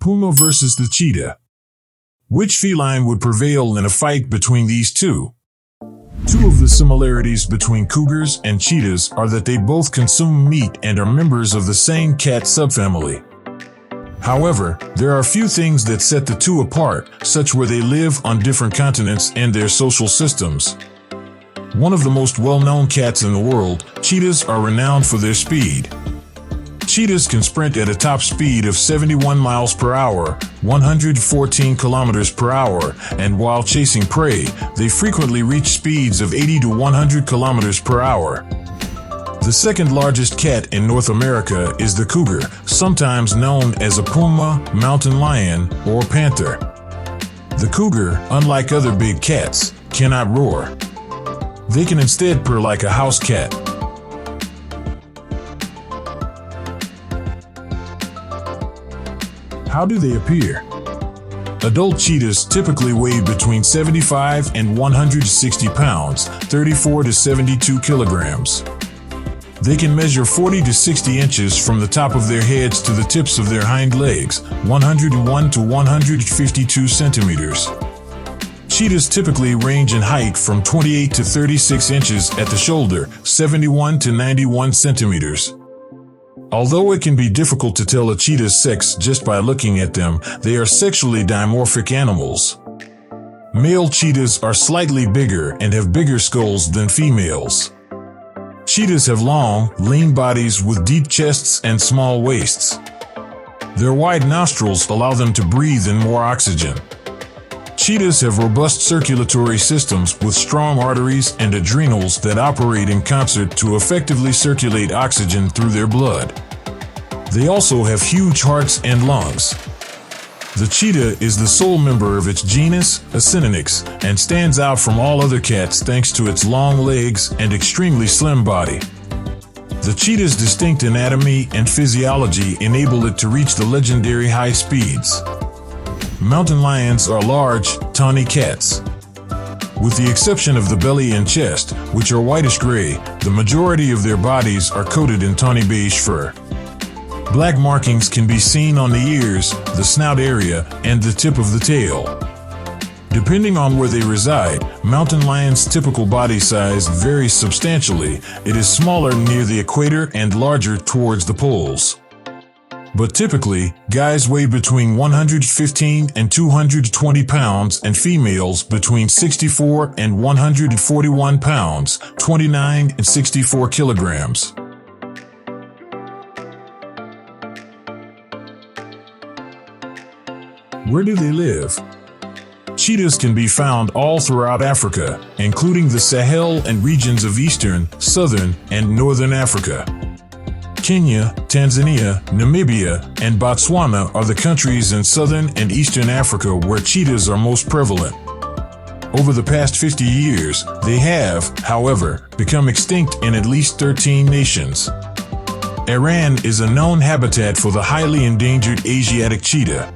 Puma versus the cheetah. Which feline would prevail in a fight between these two? Two of the similarities between cougars and cheetahs are that they both consume meat and are members of the same cat subfamily. However, there are a few things that set the two apart, such where they live on different continents and their social systems. One of the most well-known cats in the world, cheetahs are renowned for their speed. Cheetahs can sprint at a top speed of 71 miles per hour, 114 kilometers per hour, and while chasing prey, they frequently reach speeds of 80 to 100 kilometers per hour. The second largest cat in North America is the cougar, sometimes known as a puma, mountain lion, or panther. The cougar, unlike other big cats, cannot roar. They can instead purr like a house cat. How do they appear? Adult cheetahs typically weigh between 75 and 160 pounds, 34 to 72 kilograms. They can measure 40 to 60 inches from the top of their heads to the tips of their hind legs, 101 to 152 centimeters. Cheetahs typically range in height from 28 to 36 inches at the shoulder, 71 to 91 centimeters. Although it can be difficult to tell a cheetah's sex just by looking at them, they are sexually dimorphic animals. Male cheetahs are slightly bigger and have bigger skulls than females. Cheetahs have long, lean bodies with deep chests and small waists. Their wide nostrils allow them to breathe in more oxygen. Cheetahs have robust circulatory systems with strong arteries and adrenals that operate in concert to effectively circulate oxygen through their blood. They also have huge hearts and lungs. The cheetah is the sole member of its genus, Acinonyx, and stands out from all other cats thanks to its long legs and extremely slim body. The cheetah's distinct anatomy and physiology enable it to reach the legendary high speeds. Mountain lions are large, tawny cats. With the exception of the belly and chest, which are whitish-gray, the majority of their bodies are coated in tawny beige fur. Black markings can be seen on the ears, the snout area, and the tip of the tail. Depending on where they reside, mountain lions' typical body size varies substantially. It is smaller near the equator and larger towards the poles. But typically, guys weigh between 115 and 220 pounds and females between 64 and 141 pounds, 29 and 64 kilograms. Where do they live? Cheetahs can be found all throughout Africa, including the Sahel and regions of eastern, southern, and northern Africa. Kenya, Tanzania, Namibia, and Botswana are the countries in southern and eastern Africa where cheetahs are most prevalent. Over the past 50 years, they have, however, become extinct in at least 13 nations. Iran is a known habitat for the highly endangered Asiatic cheetah.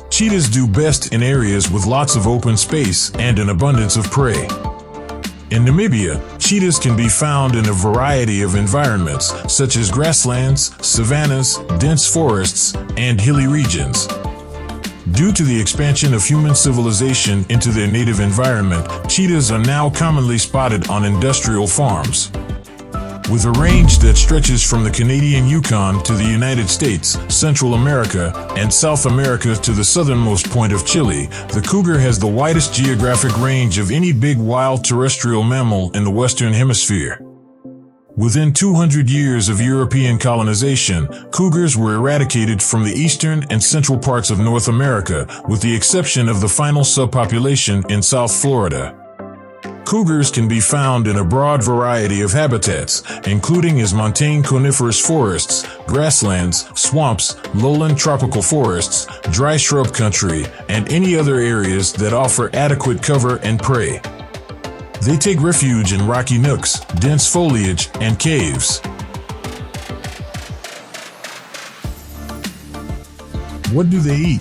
Cheetahs do best in areas with lots of open space and an abundance of prey. In Namibia, cheetahs can be found in a variety of environments, such as grasslands, savannas, dense forests, and hilly regions. Due to the expansion of human civilization into their native environment, cheetahs are now commonly spotted on industrial farms. With a range that stretches from the Canadian Yukon to the United States, Central America, and South America to the southernmost point of Chile, the cougar has the widest geographic range of any big wild terrestrial mammal in the Western Hemisphere. Within 200 years of European colonization, cougars were eradicated from the eastern and central parts of North America, with the exception of the final subpopulation in South Florida. Cougars can be found in a broad variety of habitats, including as montane coniferous forests, grasslands, swamps, lowland tropical forests, dry shrub country, and any other areas that offer adequate cover and prey. They take refuge in rocky nooks, dense foliage, and caves. What do they eat?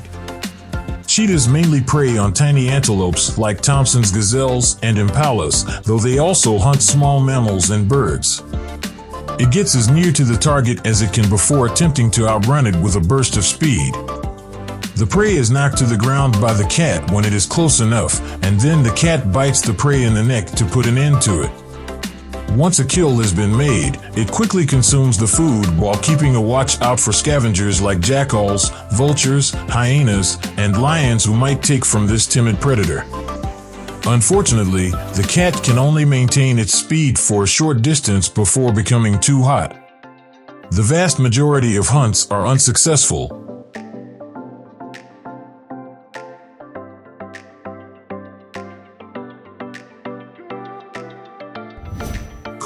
Cheetahs mainly prey on tiny antelopes like Thompson's gazelles and impalas, though they also hunt small mammals and birds. It gets as near to the target as it can before attempting to outrun it with a burst of speed. The prey is knocked to the ground by the cat when it is close enough, and then the cat bites the prey in the neck to put an end to it. Once a kill has been made, it quickly consumes the food while keeping a watch out for scavengers like jackals, vultures, hyenas, and lions who might take from this timid predator. Unfortunately, the cat can only maintain its speed for a short distance before becoming too hot. The vast majority of hunts are unsuccessful.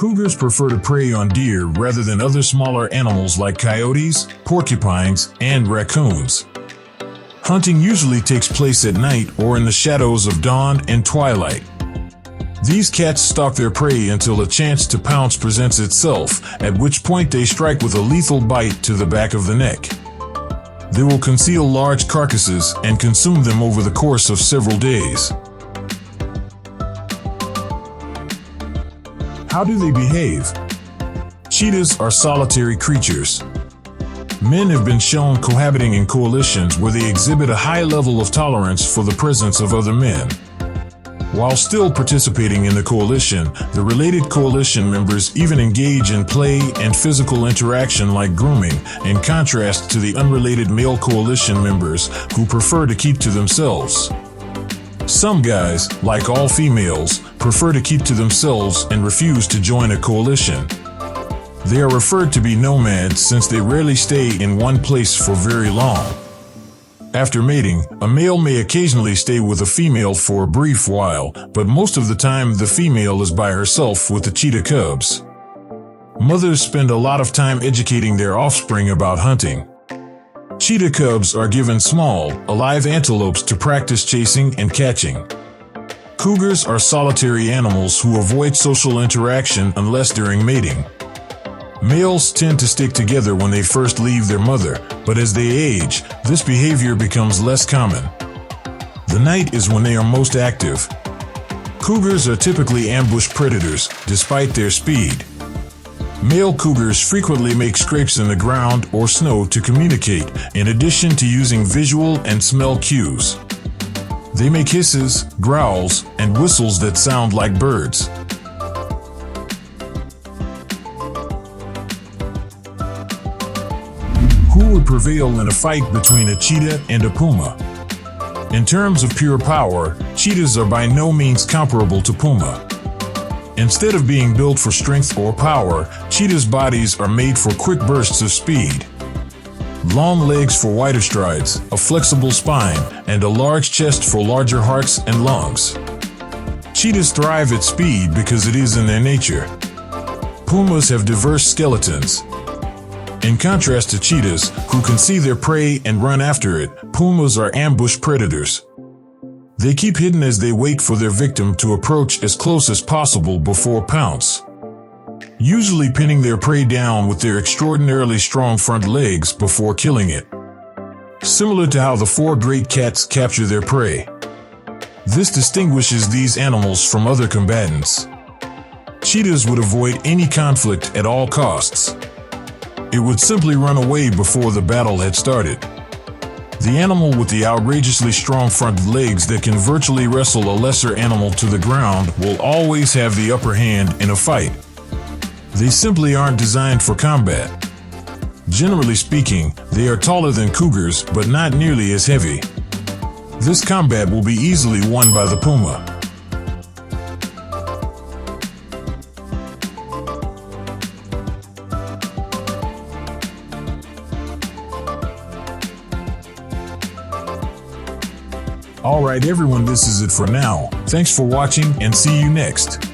Cougars prefer to prey on deer rather than other smaller animals like coyotes, porcupines, and raccoons. Hunting usually takes place at night or in the shadows of dawn and twilight. These cats stalk their prey until a chance to pounce presents itself, at which point they strike with a lethal bite to the back of the neck. They will conceal large carcasses and consume them over the course of several days. How do they behave? Cheetahs are solitary creatures. Men have been shown cohabiting in coalitions where they exhibit a high level of tolerance for the presence of other men. While still participating in the coalition, the related coalition members even engage in play and physical interaction like grooming, in contrast to the unrelated male coalition members who prefer to keep to themselves. Some guys, like all females, prefer to keep to themselves and refuse to join a coalition. They are referred to be nomads since they rarely stay in one place for very long. After mating, a male may occasionally stay with a female for a brief while, but most of the time the female is by herself with the cheetah cubs. Mothers spend a lot of time educating their offspring about hunting. Cheetah cubs are given small, alive antelopes to practice chasing and catching. Cougars are solitary animals who avoid social interaction unless during mating. Males tend to stick together when they first leave their mother, but as they age, this behavior becomes less common. The night is when they are most active. Cougars are typically ambush predators, despite their speed. Male cougars frequently make scrapes in the ground or snow to communicate, in addition to using visual and smell cues. They make hisses, growls, and whistles that sound like birds. Who would prevail in a fight between a cheetah and a puma? In terms of pure power, cheetahs are by no means comparable to puma. Instead of being built for strength or power, cheetahs' bodies are made for quick bursts of speed. Long legs for wider strides, a flexible spine, and a large chest for larger hearts and lungs. Cheetahs thrive at speed because it is in their nature. Pumas have diverse skeletons. In contrast to cheetahs, who can see their prey and run after it, pumas are ambush predators. They keep hidden as they wait for their victim to approach as close as possible before pounce, usually pinning their prey down with their extraordinarily strong front legs before killing it. Similar to how the four great cats capture their prey. This distinguishes these animals from other combatants. Cheetahs would avoid any conflict at all costs. It would simply run away before the battle had started. The animal with the outrageously strong front legs that can virtually wrestle a lesser animal to the ground will always have the upper hand in a fight. They simply aren't designed for combat. Generally speaking, they are taller than cougars, but not nearly as heavy. This combat will be easily won by the puma. Alright everyone, this is it for now. Thanks for watching and see you next.